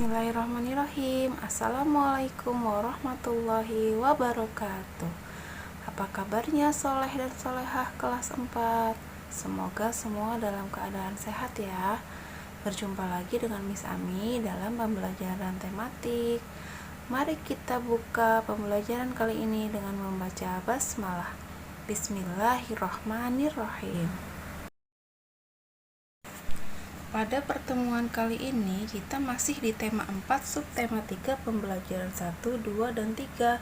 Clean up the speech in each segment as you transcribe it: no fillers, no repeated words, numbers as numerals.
Bismillahirrahmanirrahim. Assalamualaikum warahmatullahi wabarakatuh. Apa kabarnya soleh dan solehah kelas 4? Semoga semua dalam keadaan sehat ya. Berjumpa lagi dengan Miss Ami dalam pembelajaran tematik. Mari kita buka pembelajaran kali ini dengan membaca basmalah. Bismillahirrahmanirrahim. Pada pertemuan kali ini kita masih di tema 4 subtema 3 pembelajaran 1, 2, dan 3.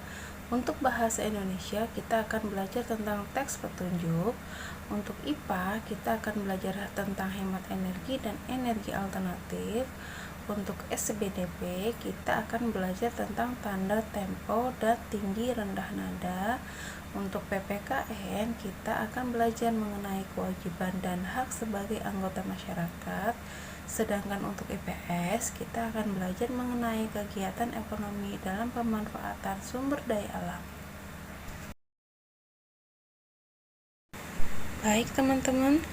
Untuk bahasa Indonesia kita akan belajar tentang teks petunjuk. Untuk IPA kita akan belajar tentang hemat energi dan energi alternatif. Untuk SBDP kita akan belajar tentang tanda tempo dan tinggi rendah nada. Untuk PPKN kita akan belajar mengenai kewajiban dan hak sebagai anggota masyarakat. Sedangkan untuk IPS kita akan belajar mengenai kegiatan ekonomi dalam pemanfaatan sumber daya alam. Baik teman-teman,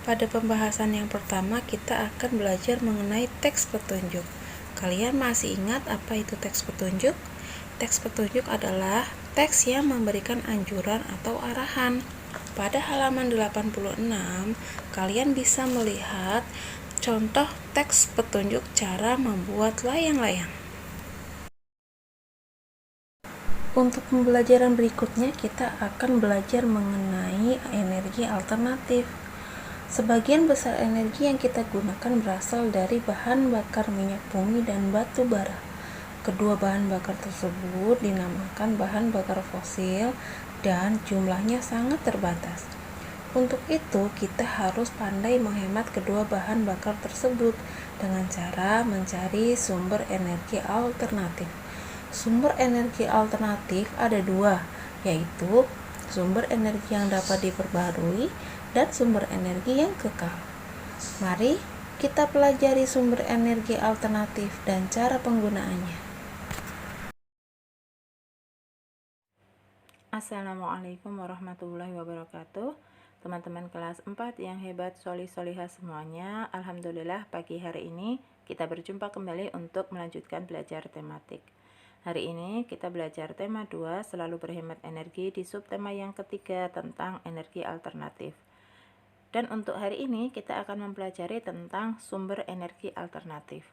pada pembahasan yang pertama kita akan belajar mengenai teks petunjuk. Kalian masih ingat apa itu teks petunjuk? Teks petunjuk adalah teks yang memberikan anjuran atau arahan. Pada halaman 86, kalian bisa melihat contoh teks petunjuk cara membuat layang-layang. Untuk pembelajaran berikutnya kita akan belajar mengenai energi alternatif. Sebagian besar energi yang kita gunakan berasal dari bahan bakar minyak bumi dan batu bara. Kedua bahan bakar tersebut dinamakan bahan bakar fosil dan jumlahnya sangat terbatas. Untuk itu, kita harus pandai menghemat kedua bahan bakar tersebut dengan cara mencari sumber energi alternatif. Sumber energi alternatif ada dua, yaitu sumber energi yang dapat diperbarui dan sumber energi yang kekal. Mari kita pelajari sumber energi alternatif dan cara penggunaannya. Assalamualaikum warahmatullahi wabarakatuh. Teman-teman kelas 4 yang hebat, solih-solihah semuanya, alhamdulillah pagi hari ini kita berjumpa kembali untuk melanjutkan belajar tematik. Hari ini kita belajar tema 2, selalu berhemat energi, di subtema yang ketiga tentang energi alternatif. Dan untuk hari ini kita akan mempelajari tentang sumber energi alternatif.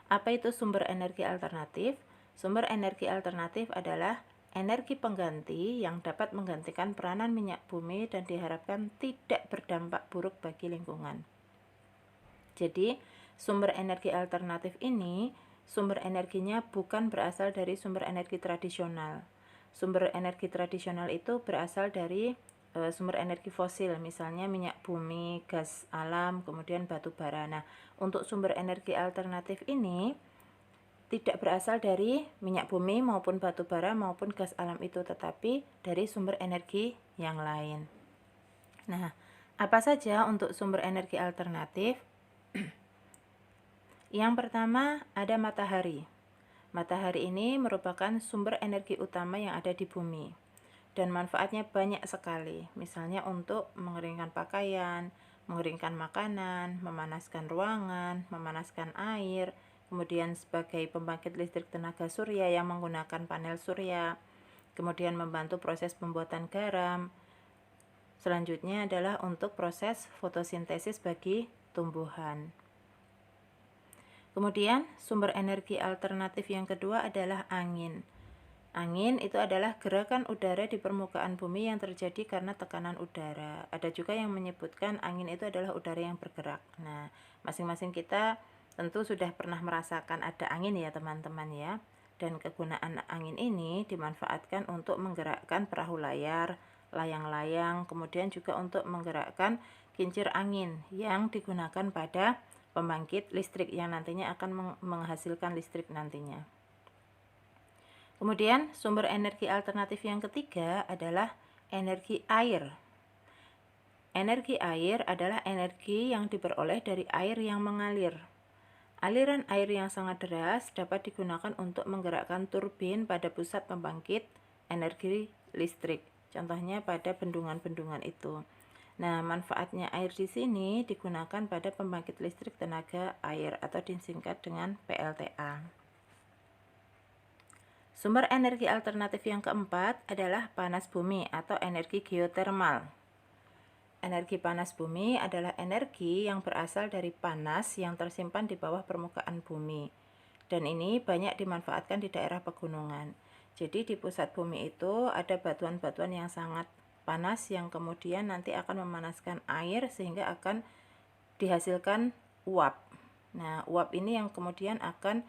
Apa itu sumber energi alternatif? Sumber energi alternatif adalah energi pengganti yang dapat menggantikan peranan minyak bumi dan diharapkan tidak berdampak buruk bagi lingkungan. Jadi, sumber energi alternatif ini, sumber energinya bukan berasal dari sumber energi tradisional. Sumber energi tradisional itu berasal dari sumber energi fosil, misalnya minyak bumi, gas alam, kemudian batu bara. Nah, untuk sumber energi alternatif ini tidak berasal dari minyak bumi maupun batu bara maupun gas alam itu, tetapi dari sumber energi yang lain. Nah, apa saja untuk sumber energi alternatif? Yang pertama ada matahari. Matahari ini merupakan sumber energi utama yang ada di bumi dan manfaatnya banyak sekali, misalnya untuk mengeringkan pakaian, mengeringkan makanan, memanaskan ruangan, memanaskan air, kemudian sebagai pembangkit listrik tenaga surya yang menggunakan panel surya, kemudian membantu proses pembuatan garam. Selanjutnya adalah untuk proses fotosintesis bagi tumbuhan. Kemudian sumber energi alternatif yang kedua adalah angin. Angin itu adalah gerakan udara di permukaan bumi yang terjadi karena tekanan udara. Ada juga yang menyebutkan angin itu adalah udara yang bergerak. Nah, masing-masing kita tentu sudah pernah merasakan ada angin ya teman-teman ya. Dan kegunaan angin ini dimanfaatkan untuk menggerakkan perahu layar, layang-layang, kemudian juga untuk menggerakkan kincir angin yang digunakan pada pembangkit listrik yang nantinya akan menghasilkan listrik nantinya. Kemudian sumber energi alternatif yang ketiga adalah energi air. Energi air adalah energi yang diperoleh dari air yang mengalir. Aliran air yang sangat deras dapat digunakan untuk menggerakkan turbin pada pusat pembangkit energi listrik. Contohnya pada bendungan-bendungan itu. Nah, manfaatnya air di sini digunakan pada pembangkit listrik tenaga air atau disingkat dengan PLTA. Sumber energi alternatif yang keempat adalah panas bumi atau energi geotermal. Energi panas bumi adalah energi yang berasal dari panas yang tersimpan di bawah permukaan bumi. Dan ini banyak dimanfaatkan di daerah pegunungan. Jadi di pusat bumi itu ada batuan-batuan yang sangat panas yang kemudian nanti akan memanaskan air sehingga akan dihasilkan uap. Nah, uap ini yang kemudian akan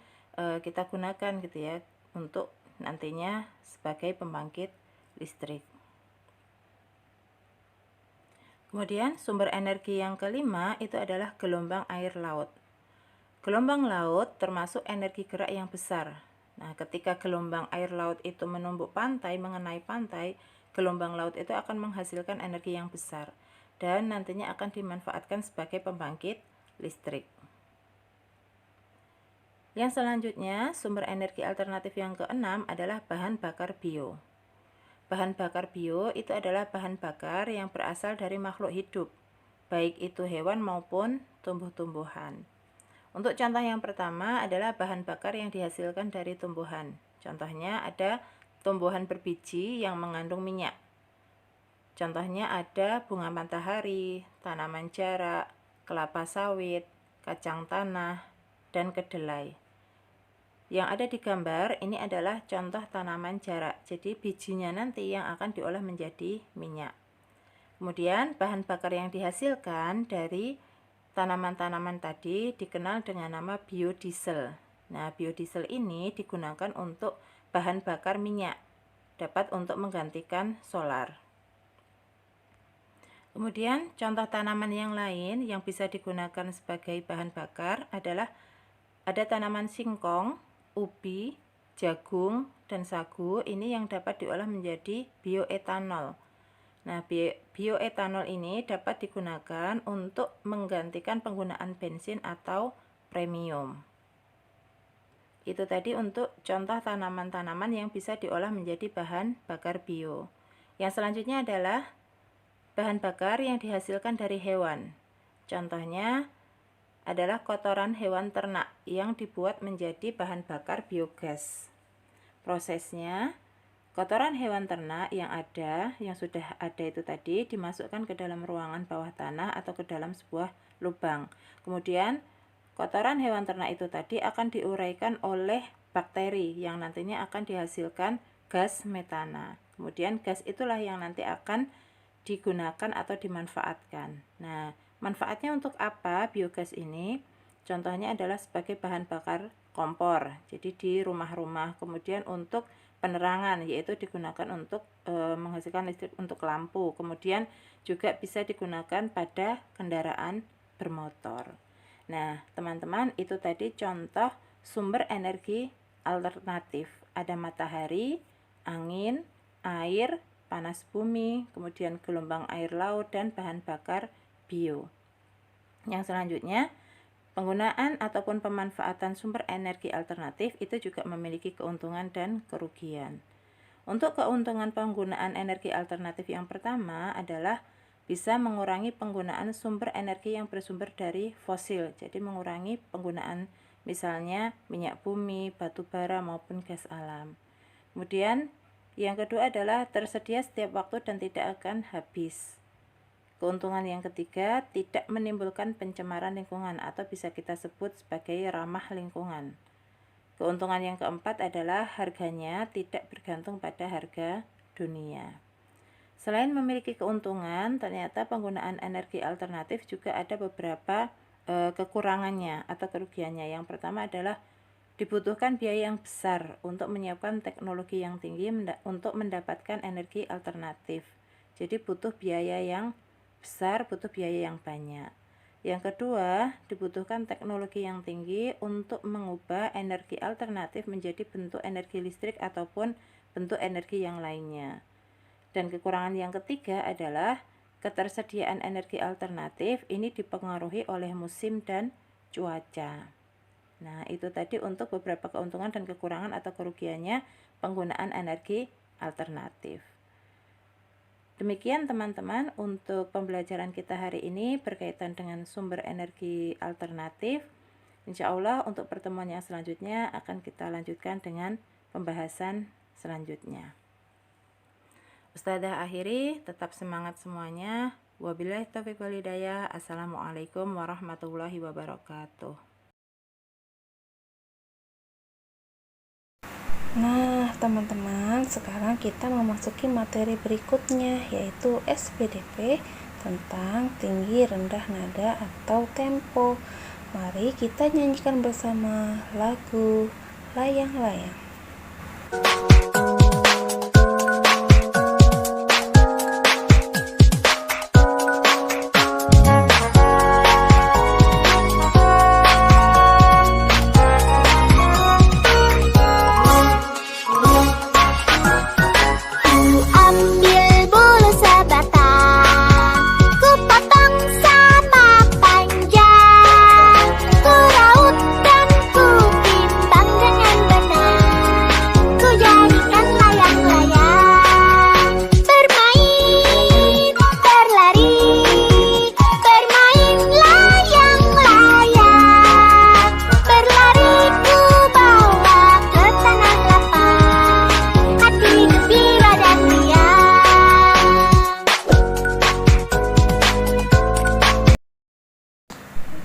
kita gunakan gitu ya untuk nantinya sebagai pembangkit listrik. Kemudian sumber energi yang kelima itu adalah gelombang air laut. Gelombang laut termasuk energi gerak yang besar. Nah, ketika gelombang air laut itu menumbuk pantai, mengenai pantai, gelombang laut itu akan menghasilkan energi yang besar dan nantinya akan dimanfaatkan sebagai pembangkit listrik. Yang selanjutnya, sumber energi alternatif yang keenam adalah bahan bakar bio. Bahan bakar bio itu adalah bahan bakar yang berasal dari makhluk hidup, baik itu hewan maupun tumbuh-tumbuhan. Untuk contoh yang pertama adalah bahan bakar yang dihasilkan dari tumbuhan. Contohnya ada tumbuhan berbiji yang mengandung minyak. Contohnya ada bunga matahari, tanaman jarak, kelapa sawit, kacang tanah, dan kedelai. Yang ada di gambar ini adalah contoh tanaman jarak. Jadi bijinya nanti yang akan diolah menjadi minyak. Kemudian bahan bakar yang dihasilkan dari tanaman-tanaman tadi dikenal dengan nama biodiesel. Nah, biodiesel ini digunakan untuk bahan bakar minyak, dapat untuk menggantikan solar. Kemudian, contoh tanaman yang lain yang bisa digunakan sebagai bahan bakar adalah ada tanaman singkong, ubi, jagung, dan sagu. Ini yang dapat diolah menjadi bioetanol. Nah, bioetanol ini dapat digunakan untuk menggantikan penggunaan bensin atau premium. Itu tadi untuk contoh tanaman-tanaman yang bisa diolah menjadi bahan bakar bio. Yang selanjutnya adalah bahan bakar yang dihasilkan dari hewan. Contohnya adalah kotoran hewan ternak yang dibuat menjadi bahan bakar biogas. Prosesnya, kotoran hewan ternak yang sudah ada itu tadi dimasukkan ke dalam ruangan bawah tanah atau ke dalam sebuah lubang. Kemudian kotoran hewan ternak itu tadi akan diuraikan oleh bakteri yang nantinya akan dihasilkan gas metana. Kemudian gas itulah yang nanti akan digunakan atau dimanfaatkan. Nah, manfaatnya untuk apa biogas ini? Contohnya adalah sebagai bahan bakar kompor. Jadi di rumah-rumah, kemudian untuk penerangan, yaitu digunakan untuk menghasilkan listrik untuk lampu. Kemudian juga bisa digunakan pada kendaraan bermotor. Nah, teman-teman, itu tadi contoh sumber energi alternatif. Ada matahari, angin, air, panas bumi, kemudian gelombang air laut, dan bahan bakar bio. Yang selanjutnya, penggunaan ataupun pemanfaatan sumber energi alternatif itu juga memiliki keuntungan dan kerugian. Untuk keuntungan penggunaan energi alternatif yang pertama adalah bisa mengurangi penggunaan sumber energi yang bersumber dari fosil. Jadi mengurangi penggunaan misalnya minyak bumi, batu bara maupun gas alam. Kemudian yang kedua adalah tersedia setiap waktu dan tidak akan habis. Keuntungan yang ketiga, tidak menimbulkan pencemaran lingkungan atau bisa kita sebut sebagai ramah lingkungan. Keuntungan yang keempat adalah harganya tidak bergantung pada harga dunia. Selain memiliki keuntungan, ternyata penggunaan energi alternatif juga ada beberapa kekurangannya atau kerugiannya. Yang pertama adalah dibutuhkan biaya yang besar untuk menyiapkan teknologi yang tinggi untuk mendapatkan energi alternatif. Jadi butuh biaya yang besar, butuh biaya yang banyak. Yang kedua, dibutuhkan teknologi yang tinggi untuk mengubah energi alternatif menjadi bentuk energi listrik ataupun bentuk energi yang lainnya. Dan kekurangan yang ketiga adalah ketersediaan energi alternatif ini dipengaruhi oleh musim dan cuaca. Nah, itu tadi untuk beberapa keuntungan dan kekurangan atau kerugiannya penggunaan energi alternatif. Demikian teman-teman untuk pembelajaran kita hari ini berkaitan dengan sumber energi alternatif. Insya Allah untuk pertemuan yang selanjutnya akan kita lanjutkan dengan pembahasan selanjutnya. Ustadzah akhiri, tetap semangat semuanya. Wabillahi taufiq wal hidayah. Assalamualaikum warahmatullahi wabarakatuh. Nah, teman-teman, sekarang kita memasuki materi berikutnya, yaitu SPDP tentang tinggi rendah nada atau tempo. Mari kita nyanyikan bersama lagu Layang-Layang.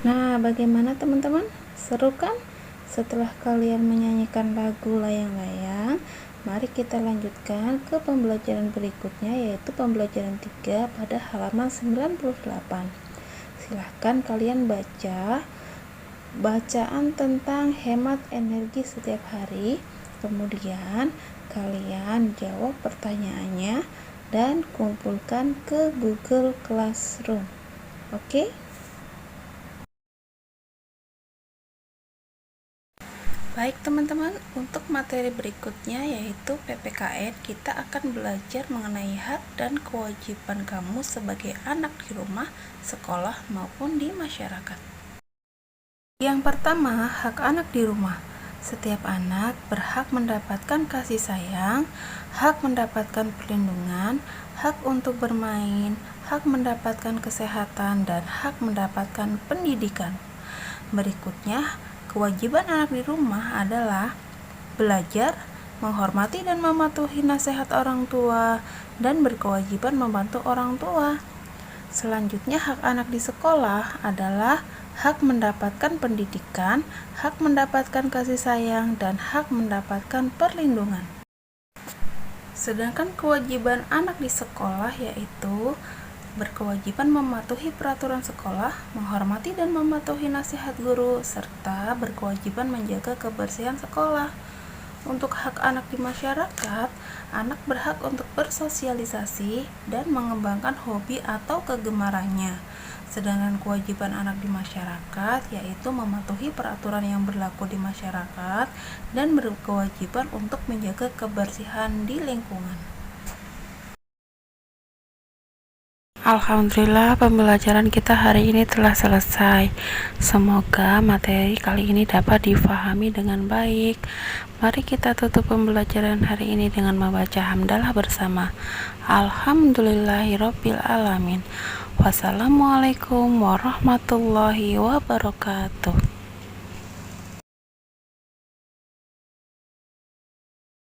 Nah, bagaimana teman-teman? Seru kan? Setelah kalian menyanyikan lagu Layang-Layang, mari kita lanjutkan ke pembelajaran berikutnya, yaitu pembelajaran 3 pada halaman 98. Silahkan kalian baca bacaan tentang hemat energi setiap hari, kemudian kalian jawab pertanyaannya dan kumpulkan ke Google Classroom. Oke? Baik teman-teman, untuk materi berikutnya yaitu PPKN, kita akan belajar mengenai hak dan kewajiban kamu sebagai anak di rumah, sekolah, maupun di masyarakat. Yang pertama, hak anak di rumah. Setiap anak berhak mendapatkan kasih sayang, hak mendapatkan perlindungan, hak untuk bermain, hak mendapatkan kesehatan, dan hak mendapatkan pendidikan. Berikutnya, kewajiban anak di rumah adalah belajar, menghormati dan mematuhi nasihat orang tua, dan berkewajiban membantu orang tua. Selanjutnya, hak anak di sekolah adalah hak mendapatkan pendidikan, hak mendapatkan kasih sayang, dan hak mendapatkan perlindungan. Sedangkan kewajiban anak di sekolah yaitu berkewajiban mematuhi peraturan sekolah, menghormati dan mematuhi nasihat guru, serta berkewajiban menjaga kebersihan sekolah. Untuk hak anak di masyarakat, anak berhak untuk bersosialisasi dan mengembangkan hobi atau kegemarannya. Sedangkan kewajiban anak di masyarakat yaitu mematuhi peraturan yang berlaku di masyarakat dan berkewajiban untuk menjaga kebersihan di lingkungan. Alhamdulillah, pembelajaran kita hari ini telah selesai. Semoga materi kali ini dapat difahami dengan baik. Mari kita tutup pembelajaran hari ini dengan membaca hamdalah bersama. Alhamdulillahirabbil alamin. Wassalamualaikum warahmatullahi wabarakatuh.